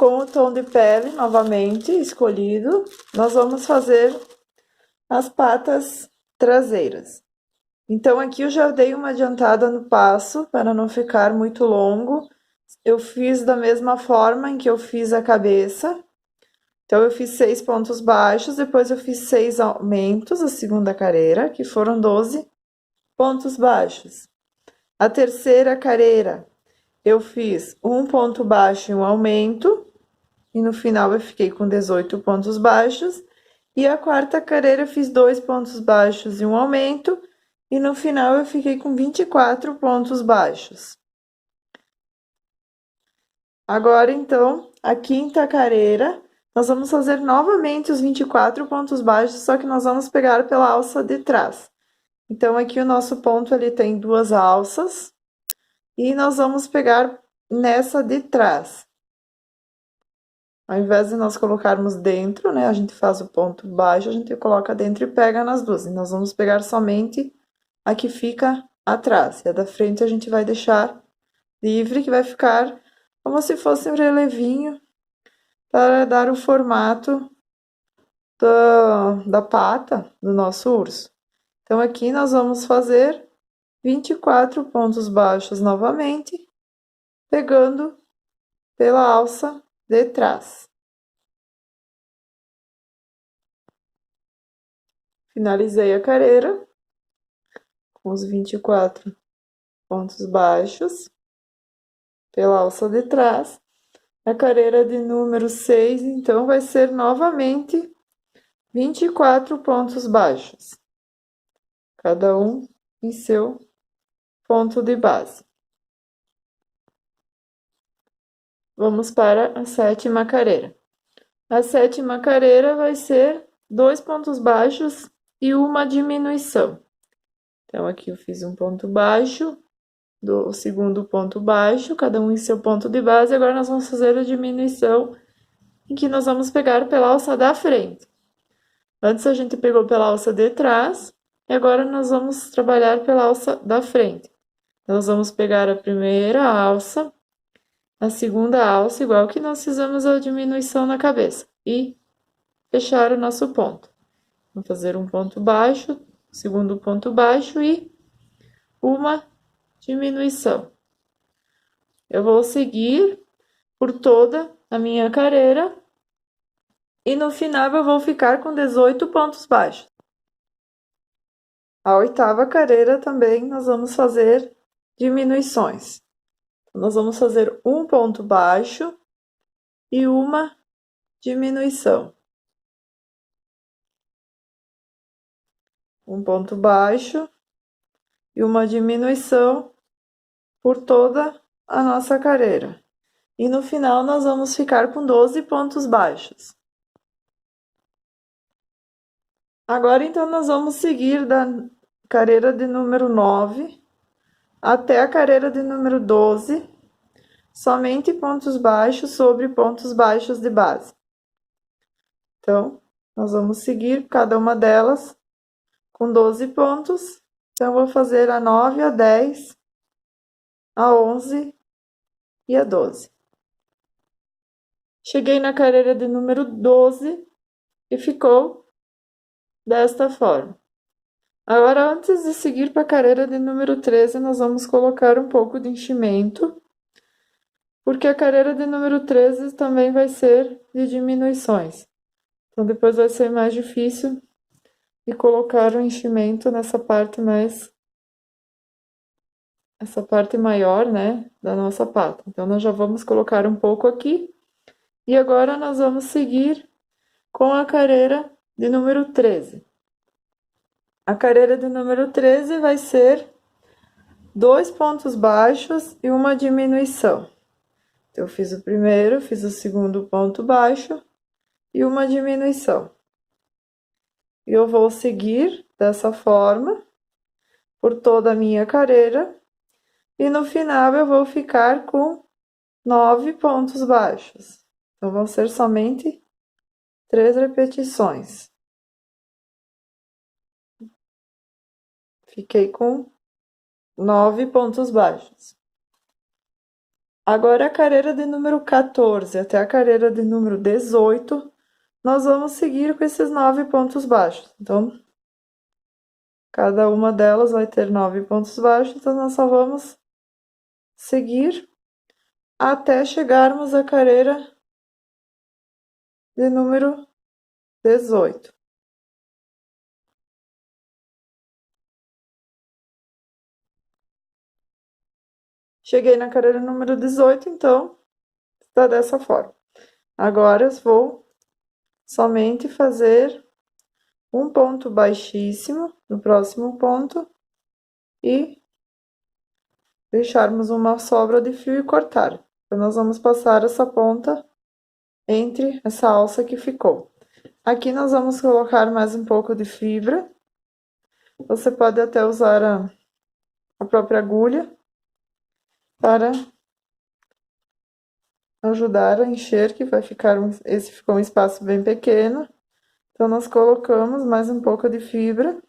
com o tom de pele novamente escolhido, nós vamos fazer as patas traseiras. Então, aqui eu já dei uma adiantada no passo, para não ficar muito longo. Eu fiz da mesma forma em que eu fiz a cabeça. Então, eu fiz 6 pontos baixos, depois eu fiz 6 aumentos, a segunda careira, que foram 12 pontos baixos. A terceira careira, eu fiz um ponto baixo e um aumento, e no final eu fiquei com 18 pontos baixos. E a quarta careira, eu fiz 2 pontos baixos e um aumento, e no final eu fiquei com 24 pontos baixos. Agora, então, a quinta careira, nós vamos fazer novamente os 24 pontos baixos, só que nós vamos pegar pela alça de trás. Então, aqui o nosso ponto, ele tem 2 alças, e nós vamos pegar nessa de trás. Ao invés de nós colocarmos dentro, né, a gente faz o ponto baixo, a gente coloca dentro e pega nas duas. E nós vamos pegar somente a que fica atrás. E a da frente a gente vai deixar livre, que vai ficar como se fosse um relevinho para dar o formato da pata do nosso urso. Então, aqui nós vamos fazer 24 pontos baixos novamente, pegando pela alça de trás. Finalizei a carreira com os 24 pontos baixos pela alça de trás. A carreira de número 6, então, vai ser novamente 24 pontos baixos, cada um em seu ponto de base. Vamos para a sétima carreira. A sétima carreira vai ser 2 pontos baixos e uma diminuição. Então, aqui eu fiz um ponto baixo, do segundo ponto baixo, cada um em seu ponto de base. Agora nós vamos fazer a diminuição, em que nós vamos pegar pela alça da frente. Antes a gente pegou pela alça de trás, e agora nós vamos trabalhar pela alça da frente. Nós vamos pegar a primeira alça, a segunda alça, igual que nós fizemos a diminuição na cabeça, e fechar o nosso ponto. Vamos fazer um ponto baixo, segundo ponto baixo e uma diminuição. Eu vou seguir por toda a minha carreira e no final eu vou ficar com 18 pontos baixos. A oitava carreira também nós vamos fazer diminuições. Nós vamos fazer um ponto baixo e uma diminuição. Um ponto baixo e uma diminuição por toda a nossa carreira. E no final nós vamos ficar com 12 pontos baixos. Agora, então, nós vamos seguir da carreira de número 9 até a carreira de número 12, somente pontos baixos sobre pontos baixos de base. Então, nós vamos seguir cada uma delas com 12 pontos. Então, eu vou fazer a 9, a 10, a 11 e a 12. Cheguei na carreira de número 12 e ficou desta forma. Agora, antes de seguir para a carreira de número 13, nós vamos colocar um pouco de enchimento, porque a carreira de número 13 também vai ser de diminuições. Então, depois vai ser mais difícil de colocar o enchimento nessa parte essa parte maior, né, da nossa pata. Então, nós já vamos colocar um pouco aqui. E agora nós vamos seguir com a carreira de número 13. A carreira de número 13 vai ser 2 pontos baixos e uma diminuição. Então, eu fiz o primeiro, fiz o segundo ponto baixo e uma diminuição. E eu vou seguir dessa forma por toda a minha carreira. E no final eu vou ficar com 9 pontos baixos. Então, vão ser somente 3 repetições. Fiquei com 9 pontos baixos. Agora, a carreira de número 14 até a carreira de número 18, nós vamos seguir com esses 9 pontos baixos. Então, cada uma delas vai ter 9 pontos baixos, então nós só vamos seguir até chegarmos à carreira de número 18. Cheguei na carreira número 18, então está dessa forma. Agora eu vou somente fazer um ponto baixíssimo no próximo ponto e deixarmos uma sobra de fio e cortar. Então, nós vamos passar essa ponta entre essa alça que ficou. Aqui nós vamos colocar mais um pouco de fibra. Você pode até usar a própria agulha para ajudar a encher, que vai ficar esse ficou um espaço bem pequeno. Então, nós colocamos mais um pouco de fibra.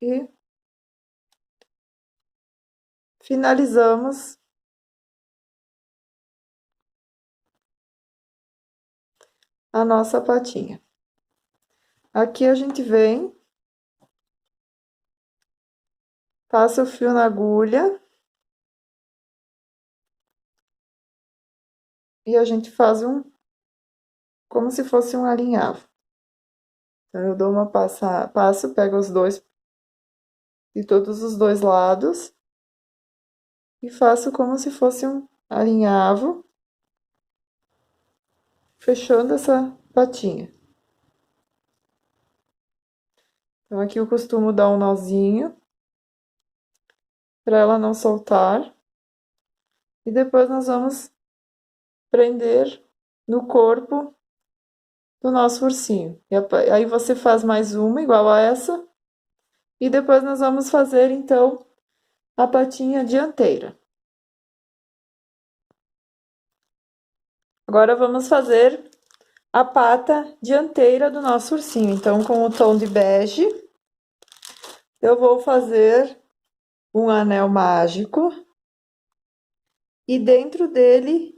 E finalizamos a nossa patinha. Aqui a gente vem, passa o fio na agulha e a gente faz como se fosse um alinhavo. Então, eu dou uma passo, pego os dois de todos os dois lados e faço como se fosse um alinhavo, fechando essa patinha. Então, aqui eu costumo dar um nozinho para ela não soltar. E depois nós vamos prender no corpo do nosso ursinho. E aí você faz mais uma igual a essa. E depois nós vamos fazer, então, a patinha dianteira. Agora vamos fazer a pata dianteira do nosso ursinho. Então, com o tom de bege, eu vou fazer um anel mágico. E dentro dele,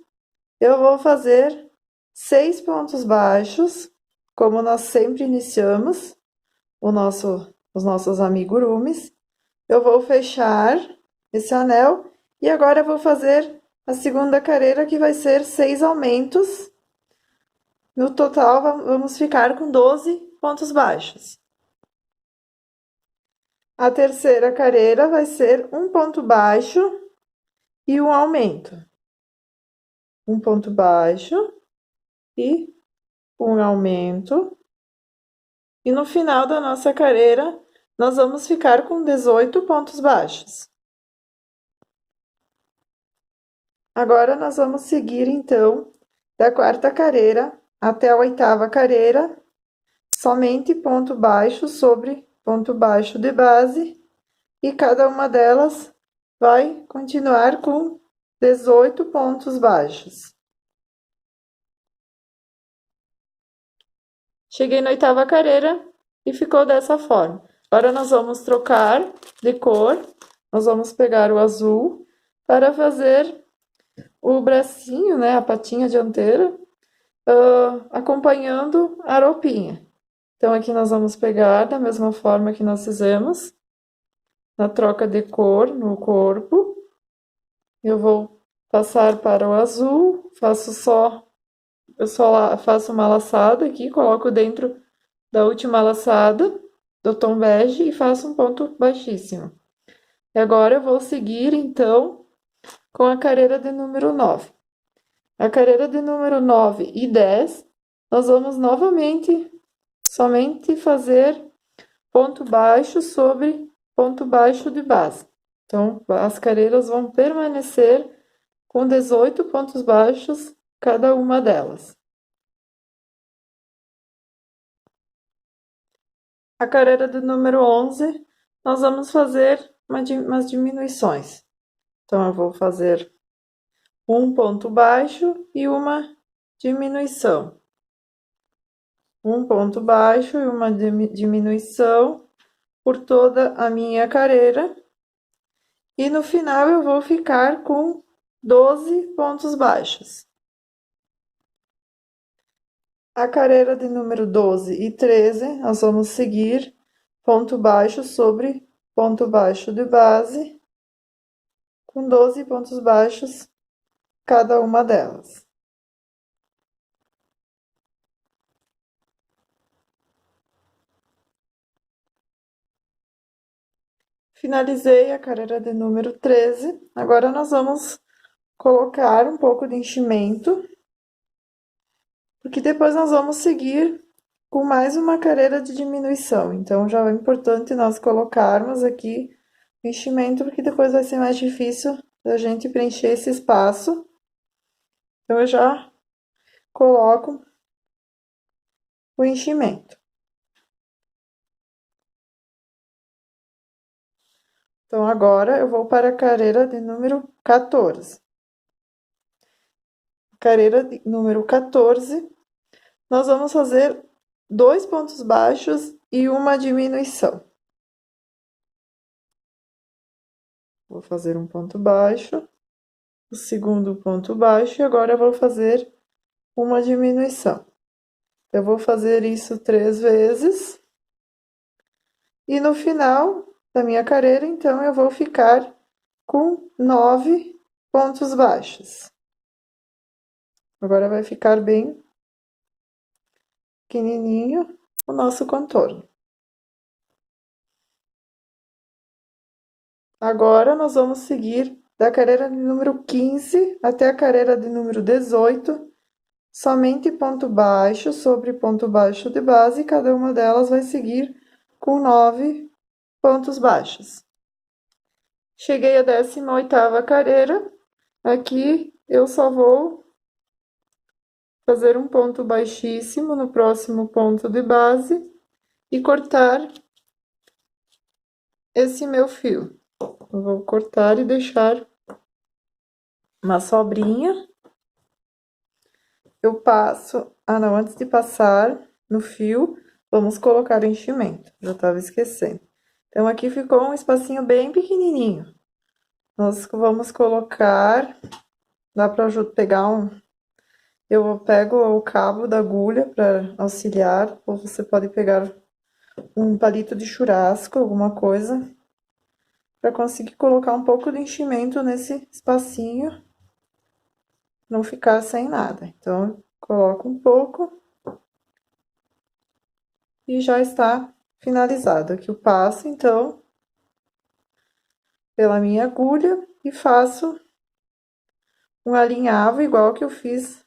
eu vou fazer 6 pontos baixos, como nós sempre iniciamos os nossos amigurumis. Eu vou fechar esse anel e agora eu vou fazer a segunda carreira, que vai ser 6 aumentos. No total, vamos ficar com 12 pontos baixos. A terceira carreira vai ser um ponto baixo e um aumento. Um ponto baixo e um aumento. E no final da nossa carreira, nós vamos ficar com 18 pontos baixos. Agora, nós vamos seguir, então, da quarta carreira até a oitava carreira, somente ponto baixo sobre ponto baixo de base, e cada uma delas vai continuar com 18 pontos baixos. Cheguei na oitava carreira e ficou dessa forma. Agora, nós vamos trocar de cor, nós vamos pegar o azul para fazer o bracinho, né, a patinha dianteira, acompanhando a roupinha. Então, aqui nós vamos pegar da mesma forma que nós fizemos na troca de cor no corpo. Eu vou passar para o azul, eu só faço uma laçada aqui, coloco dentro da última laçada do tom bege e faço um ponto baixíssimo. E agora eu vou seguir, então, com a carreira de número 9. A carreira de número 9 e 10, nós vamos novamente somente fazer ponto baixo sobre ponto baixo de base. Então, as carreiras vão permanecer com 18 pontos baixos cada uma delas. A carreira do número 11, nós vamos fazer umas diminuições. Então, eu vou fazer um ponto baixo e uma diminuição. um ponto baixo e uma diminuição por toda a minha carreira. E no final eu vou ficar com 12 pontos baixos. A carreira de número 12 e 13, nós vamos seguir ponto baixo sobre ponto baixo de base, com 12 pontos baixos cada uma delas. Finalizei a carreira de número 13. Agora nós vamos colocar um pouco de enchimento, porque depois nós vamos seguir com mais uma carreira de diminuição. Então já é importante nós colocarmos aqui o enchimento, porque depois vai ser mais difícil da gente preencher esse espaço. Então eu já coloco o enchimento. Então agora eu vou para a carreira de número 14. Carreira de número 14, nós vamos fazer 2 pontos baixos e uma diminuição. Vou fazer um ponto baixo, o segundo ponto baixo, e agora eu vou fazer uma diminuição. Eu vou fazer isso 3 vezes. E no final da minha carreira, então, eu vou ficar com 9 pontos baixos. Agora vai ficar bem pequenininho o nosso contorno. Agora, nós vamos seguir da carreira de número 15 até a carreira de número 18, somente ponto baixo sobre ponto baixo de base, cada uma delas vai seguir com 9 pontos baixos. Cheguei à 18ª carreira, aqui eu só vou fazer um ponto baixíssimo no próximo ponto de base e cortar esse meu fio. Eu vou cortar e deixar uma sobrinha. Eu passo... Ah, não, antes de passar no fio, vamos colocar o enchimento. Já estava esquecendo. Então, aqui ficou um espacinho bem pequenininho. Nós vamos colocar... Dá para pegar um... Eu pego o cabo da agulha para auxiliar, ou você pode pegar um palito de churrasco, alguma coisa, para conseguir colocar um pouco de enchimento nesse espacinho, não ficar sem nada. Então, eu coloco um pouco e já está finalizado. Aqui eu passo, então, pela minha agulha e faço um alinhavo igual que eu fiz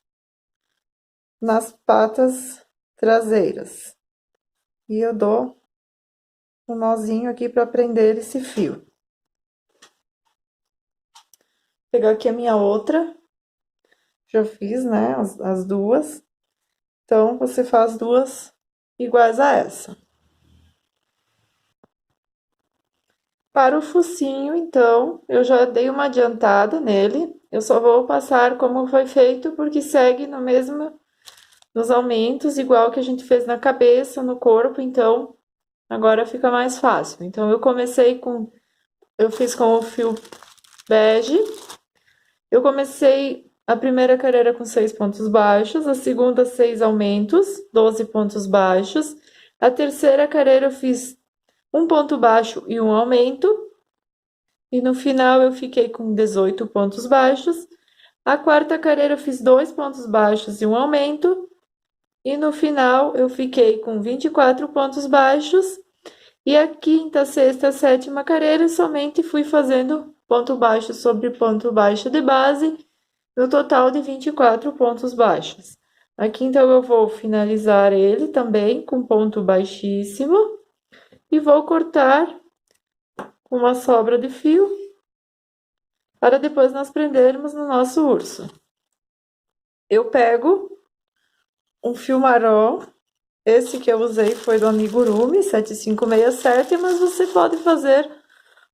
nas patas traseiras. E eu dou um nozinho aqui para prender esse fio. Vou pegar aqui a minha outra, já fiz, né, as duas. Então, você faz duas iguais a essa. Para o focinho, então, eu já dei uma adiantada nele. Eu só vou passar como foi feito, porque segue no mesmo, nos aumentos, igual que a gente fez na cabeça, no corpo, então, agora fica mais fácil. Então, eu fiz com o fio bege. Eu comecei a primeira carreira com 6 pontos baixos, a segunda 6 aumentos, 12 pontos baixos. A terceira carreira eu fiz um ponto baixo e um aumento. E no final eu fiquei com 18 pontos baixos. A quarta carreira eu fiz 2 pontos baixos e um aumento. E no final eu fiquei com 24 pontos baixos. E a quinta, sexta, sétima carreira eu somente fui fazendo ponto baixo sobre ponto baixo de base, no total de 24 pontos baixos. Aqui então eu vou finalizar ele também com ponto baixíssimo e vou cortar uma sobra de fio para depois nós prendermos no nosso urso. Eu pego um fio marrom, esse que eu usei foi do amigurumi 7567, mas você pode fazer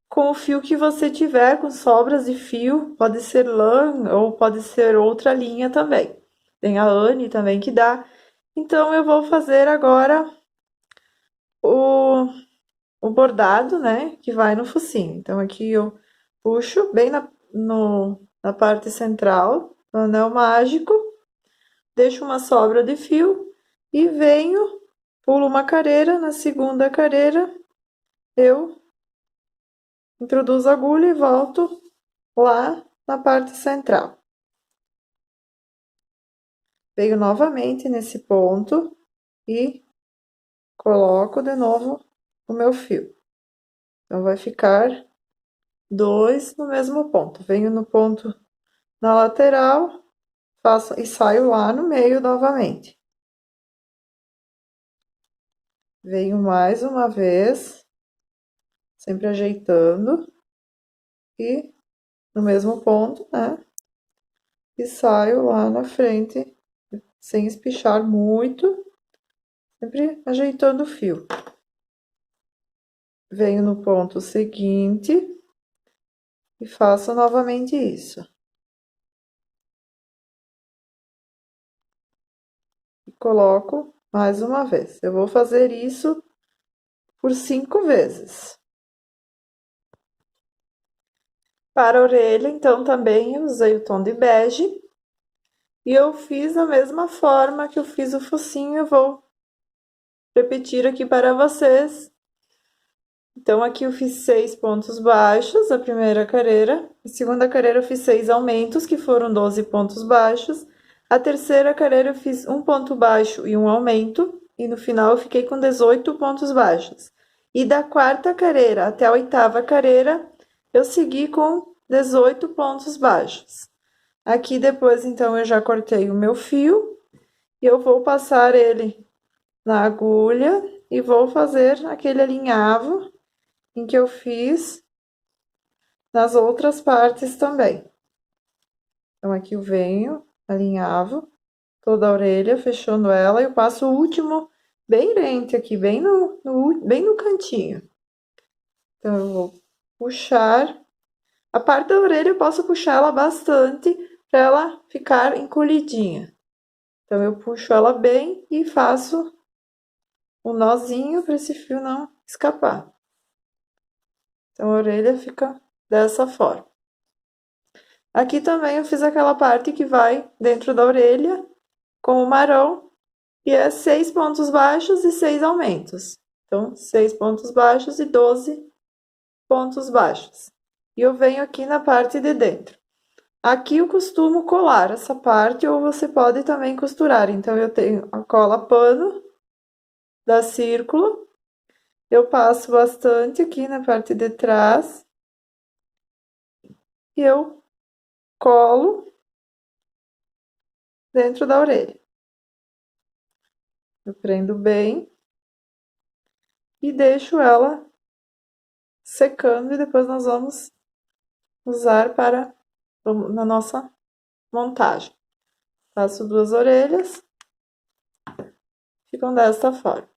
com o fio que você tiver, com sobras de fio, pode ser lã ou pode ser outra linha também. Tem a Anne também que dá. Então, eu vou fazer agora o bordado, né, que vai no focinho. Então, aqui eu puxo bem na parte central do anel mágico, deixo uma sobra de fio e venho, pulo uma careira, na segunda careira eu introduzo a agulha e volto lá na parte central. Venho novamente nesse ponto e coloco de novo o meu fio. Então, vai ficar dois no mesmo ponto. Venho no ponto na lateral, faço e saio lá no meio novamente. Venho mais uma vez, sempre ajeitando e no mesmo ponto, né? E saio lá na frente, sem espichar muito, sempre ajeitando o fio. Venho no ponto seguinte e faço novamente isso. E coloco mais uma vez. Eu vou fazer isso por 5 vezes. Para a orelha, então, também eu usei o tom de bege. E eu fiz da mesma forma que eu fiz o focinho, eu vou repetir aqui para vocês. Então, aqui eu fiz 6 pontos baixos, a primeira carreira. A segunda carreira eu fiz 6 aumentos, que foram 12 pontos baixos. A terceira carreira eu fiz um ponto baixo e um aumento. E no final eu fiquei com 18 pontos baixos. E da quarta carreira até a oitava carreira, eu segui com 18 pontos baixos. Aqui depois, então, eu já cortei o meu fio. E eu vou passar ele na agulha e vou fazer aquele alinhavo em que eu fiz nas outras partes também. Então, aqui eu venho, alinhavo toda a orelha, fechando ela, e eu passo o último bem rente aqui, bem no cantinho. Então, eu vou puxar. A parte da orelha eu posso puxar ela bastante para ela ficar encolhidinha. Então, eu puxo ela bem e faço um nozinho para esse fio não escapar. Então, a orelha fica dessa forma. Aqui também eu fiz aquela parte que vai dentro da orelha com o marrom, e é 6 pontos baixos e 6 aumentos. Então, 6 pontos baixos e 12 pontos baixos. E eu venho aqui na parte de dentro. Aqui eu costumo colar essa parte, ou você pode também costurar. Então, eu tenho a cola pano da círculo. Eu passo bastante aqui na parte de trás. E eu colo dentro da orelha. Eu prendo bem e deixo ela secando, e depois nós vamos usar na nossa montagem. Faço 2 orelhas, ficam desta forma.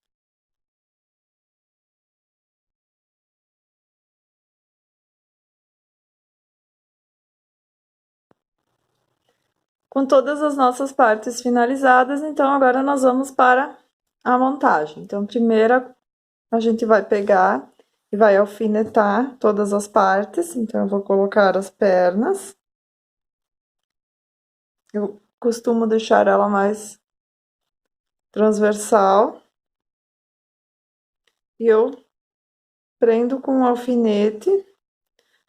Com todas as nossas partes finalizadas, então agora nós vamos para a montagem. Então, primeiro a gente vai pegar e vai alfinetar todas as partes. Então, eu vou colocar as pernas. Eu costumo deixar ela mais transversal. E eu prendo com um alfinete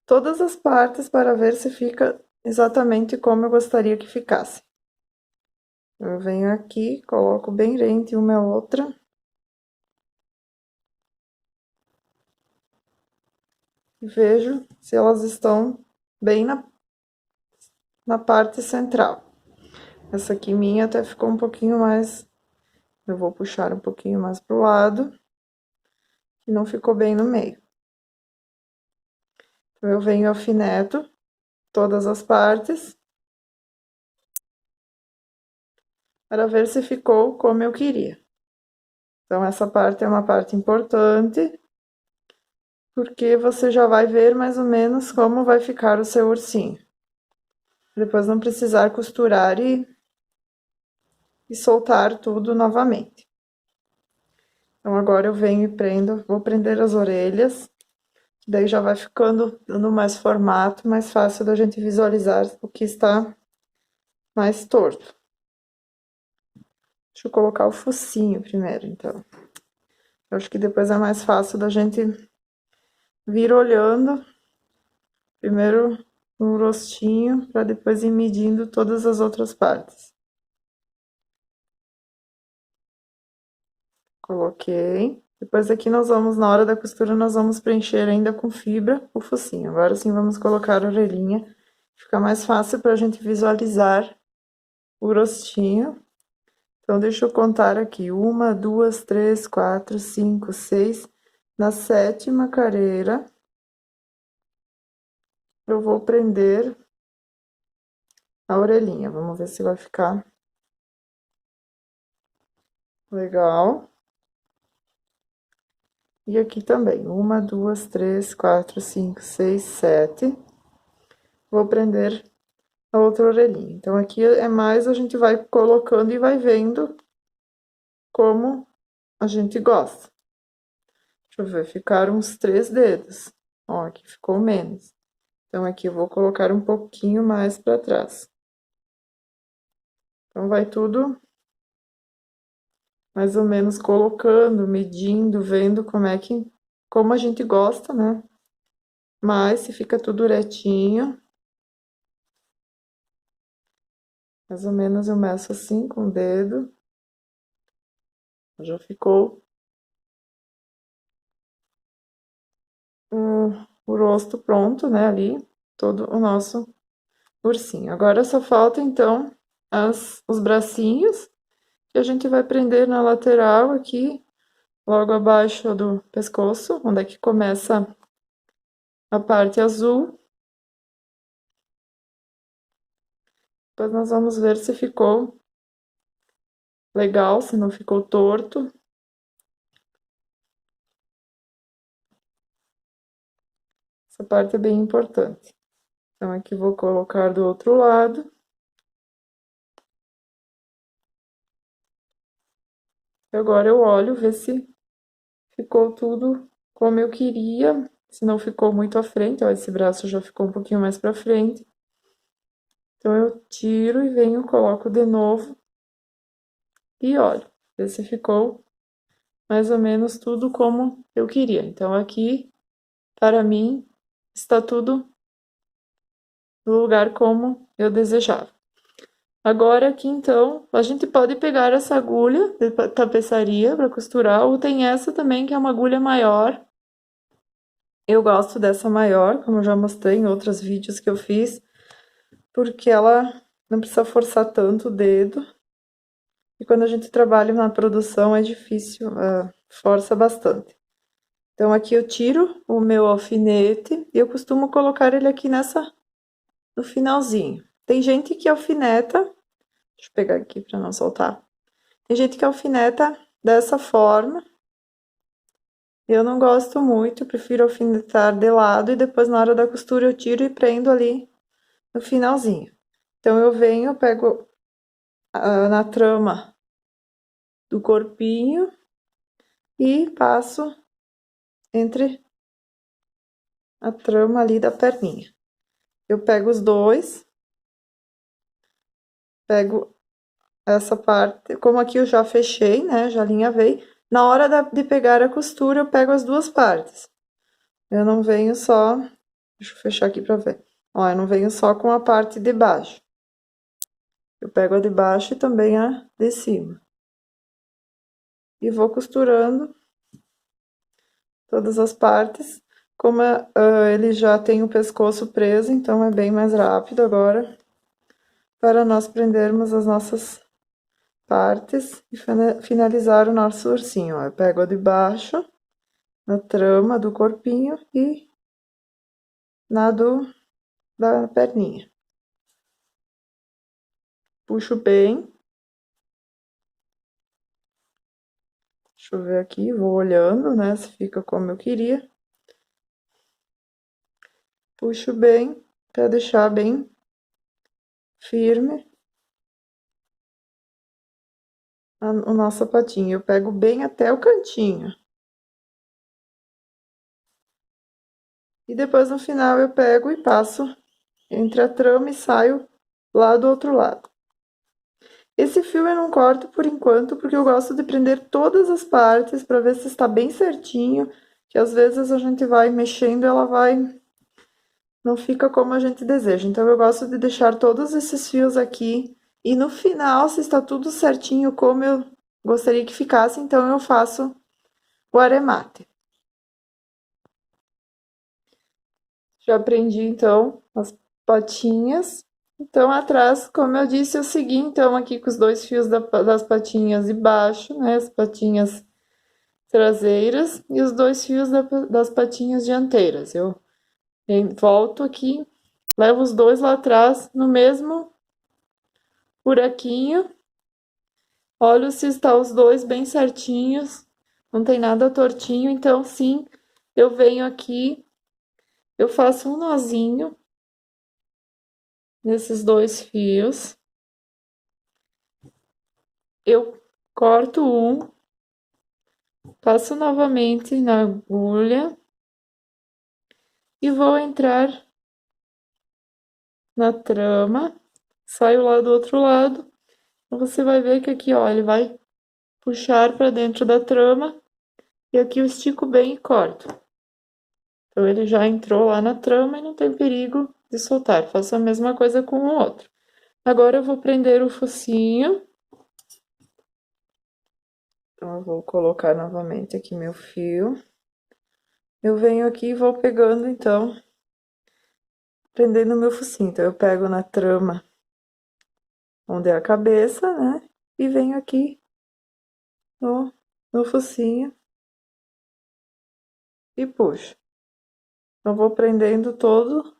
todas as partes para ver se fica exatamente como eu gostaria que ficasse. Eu venho aqui, coloco bem rente uma a outra. E vejo se elas estão bem na parte central. Essa aqui minha até ficou um pouquinho mais... Eu vou puxar um pouquinho mais pro lado, que não ficou bem no meio. Então, eu venho alfineto todas as partes, para ver se ficou como eu queria. Então, essa parte é uma parte importante, porque você já vai ver mais ou menos como vai ficar o seu ursinho. Depois não precisar costurar e e soltar tudo novamente. Então, agora eu venho e prendo, vou prender as orelhas, daí já vai ficando dando mais formato, mais fácil da gente visualizar o que está mais torto. Deixa eu colocar o focinho primeiro, então. Eu acho que depois é mais fácil da gente vir olhando, primeiro no rostinho, para depois ir medindo todas as outras partes. Coloquei. Depois aqui nós vamos, na hora da costura, nós vamos preencher ainda com fibra o focinho. Agora sim vamos colocar a orelhinha. Fica mais fácil para a gente visualizar o rostinho. Então, deixa eu contar aqui. 1, 2, 3, 4, 5, 6. Na 7ª careira, eu vou prender a orelhinha. Vamos ver se vai ficar legal. E aqui também. 1, 2, 3, 4, 5, 6, 7. Vou prender a outra orelhinha. Então, aqui é mais a gente vai colocando e vai vendo como a gente gosta. Deixa eu ver, ficaram uns 3 dedos. Ó, aqui ficou menos. Então, aqui eu vou colocar um pouquinho mais para trás. Então, vai tudo mais ou menos colocando, medindo, vendo como a gente gosta, né? Mas se fica tudo retinho, mais ou menos eu meço assim com o dedo. Já ficou o rosto pronto, né? Ali, todo o nosso ursinho. Agora só falta então os bracinhos, que a gente vai prender na lateral aqui, logo abaixo do pescoço, onde é que começa a parte azul. Depois nós vamos ver se ficou legal, se não ficou torto. Essa parte é bem importante. Então, aqui vou colocar do outro lado. Agora eu olho, ver se ficou tudo como eu queria. Se não ficou muito à frente, ó, esse braço já ficou um pouquinho mais pra frente. Então, eu tiro e venho, coloco de novo e olho, ver se ficou mais ou menos tudo como eu queria. Então, aqui, para mim, está tudo no lugar como eu desejava. Agora aqui, então, a gente pode pegar essa agulha de tapeçaria para costurar, ou tem essa também, que é uma agulha maior. Eu gosto dessa maior, como eu já mostrei em outros vídeos que eu fiz, porque ela não precisa forçar tanto o dedo. E quando a gente trabalha na produção é difícil, força bastante. Então, aqui eu tiro o meu alfinete e eu costumo colocar ele aqui no finalzinho. Tem gente que alfineta, deixa eu pegar aqui para não soltar. Tem gente que alfineta dessa forma. Eu não gosto muito, prefiro alfinetar de lado e depois na hora da costura eu tiro e prendo ali no finalzinho. Então, eu venho, pego na trama do corpinho e passo entre a trama ali da perninha. Eu pego os dois, pego essa parte, como aqui eu já fechei, né, já alinhavei, na hora de pegar a costura eu pego as duas partes. Eu não venho só, deixa eu fechar aqui pra ver. Ó, eu não venho só com a parte de baixo. Eu pego a de baixo e também a de cima. E vou costurando todas as partes. Como ele já tem o pescoço preso, então é bem mais rápido agora para nós prendermos as nossas partes e finalizar o nosso ursinho. Ó, eu pego a de baixo, na trama do corpinho e na da perninha. Puxo bem. Deixa eu ver aqui, vou olhando, né, se fica como eu queria. Puxo bem, para deixar bem firme. o nosso sapatinho. Eu pego bem até o cantinho. E depois no final eu pego e passo entre a trama e saio lá do outro lado. Esse fio eu não corto por enquanto, porque eu gosto de prender todas as partes para ver se está bem certinho, que às vezes a gente vai mexendo, ela vai não fica como a gente deseja. Então eu gosto de deixar todos esses fios aqui e no final, se está tudo certinho como eu gostaria que ficasse, então eu faço o aremate. Já prendi então as patinhas. Então atrás, como eu disse, eu segui então aqui com os dois fios das patinhas de baixo, né, as patinhas traseiras e os dois fios das patinhas dianteiras. Eu volto aqui, levo os dois lá atrás no mesmo buraquinho, olho se está os dois bem certinhos, não tem nada tortinho, então sim, eu venho aqui, eu faço um nozinho nesses dois fios, eu corto um, passo novamente na agulha e vou entrar na trama, saio lá do outro lado, você vai ver que aqui, ó, ele vai puxar para dentro da trama e aqui eu estico bem e corto. Então ele já entrou lá na trama e não tem perigo de soltar. Faço a mesma coisa com o outro. Agora eu vou prender o focinho. Então eu vou colocar novamente aqui meu fio. Eu venho aqui e vou pegando então, prendendo o meu focinho. Então eu pego na trama onde é a cabeça, né? E venho aqui no focinho e puxo. Então vou prendendo todo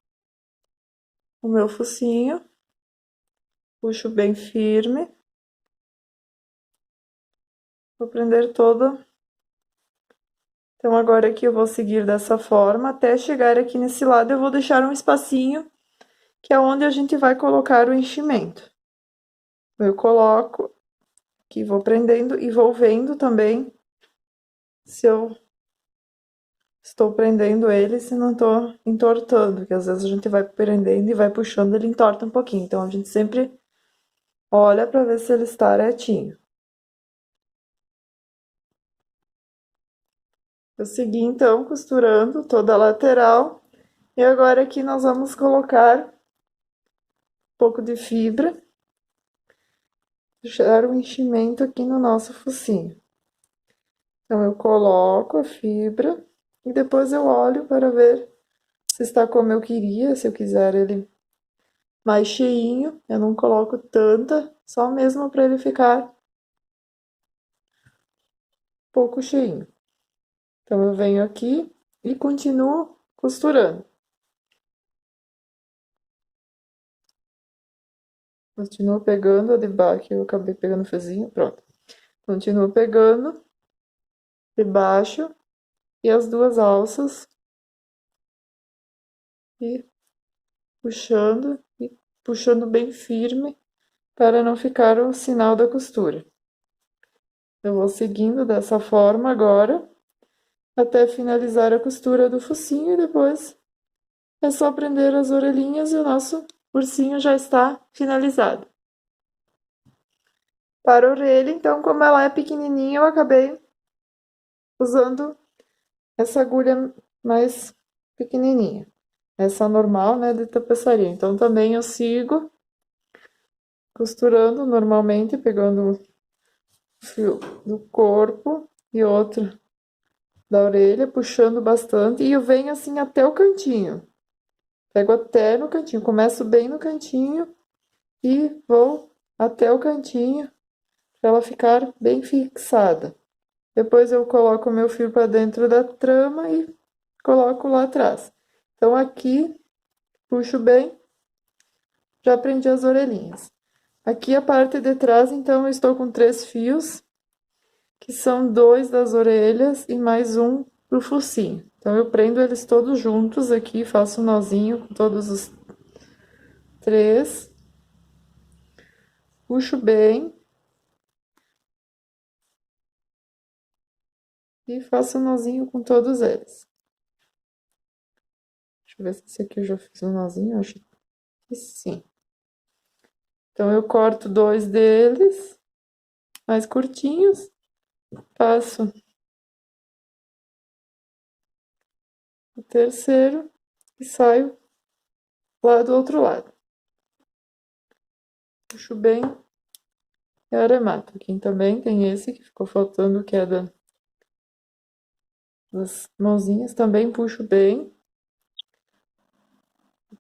o meu focinho, puxo bem firme, vou prender todo. Então agora aqui eu vou seguir dessa forma até chegar aqui nesse lado, eu vou deixar um espacinho que é onde a gente vai colocar o enchimento. Eu coloco aqui, vou prendendo e vou vendo também se eu estou prendendo ele, se não estou entortando, porque às vezes a gente vai prendendo e vai puxando, ele entorta um pouquinho. Então a gente sempre olha para ver se ele está retinho. Eu segui então costurando toda a lateral e agora aqui nós vamos colocar um pouco de fibra, deixar o enchimento aqui no nosso focinho. Então eu coloco a fibra e depois eu olho para ver se está como eu queria, se eu quiser ele mais cheinho, eu não coloco tanta, só mesmo para ele ficar um pouco cheinho. Então eu venho aqui e continuo costurando. Continuo pegando a de baixo, eu acabei pegando o fiozinho, pronto. Continuo pegando de baixo e as duas alças e puxando bem firme para não ficar o sinal da costura. Eu vou seguindo dessa forma agora até finalizar a costura do focinho e depois é só prender as orelhinhas e o nosso ursinho já está finalizado. Para a orelha, então, como ela é pequenininha, eu acabei usando essa agulha mais pequenininha. Essa normal, né, de tapeçaria. Então, também eu sigo costurando normalmente, pegando o fio do corpo e outro da orelha, puxando bastante. E eu venho assim até o cantinho. Pego até no cantinho, começo bem no cantinho e vou até o cantinho para ela ficar bem fixada. Depois eu coloco o meu fio para dentro da trama e coloco lá atrás. Então aqui puxo bem, já prendi as orelhinhas. Aqui a parte de trás, então eu estou com 3 fios, que são 2 das orelhas e mais um pro focinho. Então eu prendo eles todos juntos aqui, faço um nozinho com todos os 3, puxo bem E faço um nozinho com todos eles. Deixa eu ver se esse aqui eu já fiz um nozinho, acho que sim. Então, eu corto 2 deles, mais curtinhos, passo o terceiro e saio lá do outro lado. Puxo bem e arremato. Aqui também tem esse que ficou faltando, que é das mãozinhas. Também puxo bem,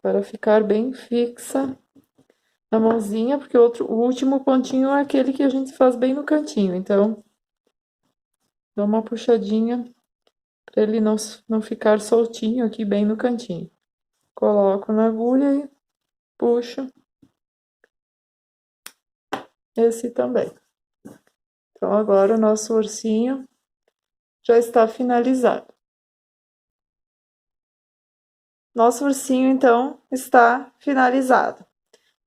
para ficar bem fixa na mãozinha, porque o último pontinho é aquele que a gente faz bem no cantinho. Então, dou uma puxadinha para ele não ficar soltinho aqui bem no cantinho. Coloco na agulha e puxo esse também. Então, agora o nosso ursinho já está finalizado. Nosso ursinho, então, está finalizado.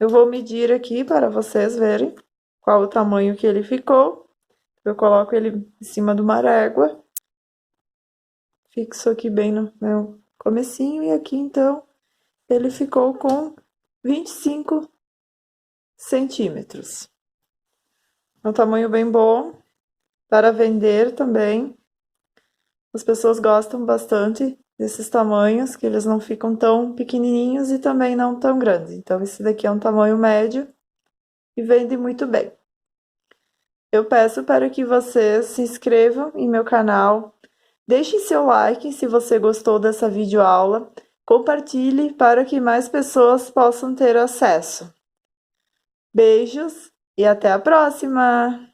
Eu vou medir aqui para vocês verem qual o tamanho que ele ficou. Eu coloco ele em cima de uma régua, fixo aqui bem no meu comecinho, e aqui, então, ele ficou com 25 centímetros. É um tamanho bem bom para vender também. As pessoas gostam bastante desses tamanhos, que eles não ficam tão pequenininhos e também não tão grandes. Então, esse daqui é um tamanho médio e vende muito bem. Eu peço para que vocês se inscrevam em meu canal, deixe seu like se você gostou dessa videoaula, compartilhe para que mais pessoas possam ter acesso. Beijos e até a próxima!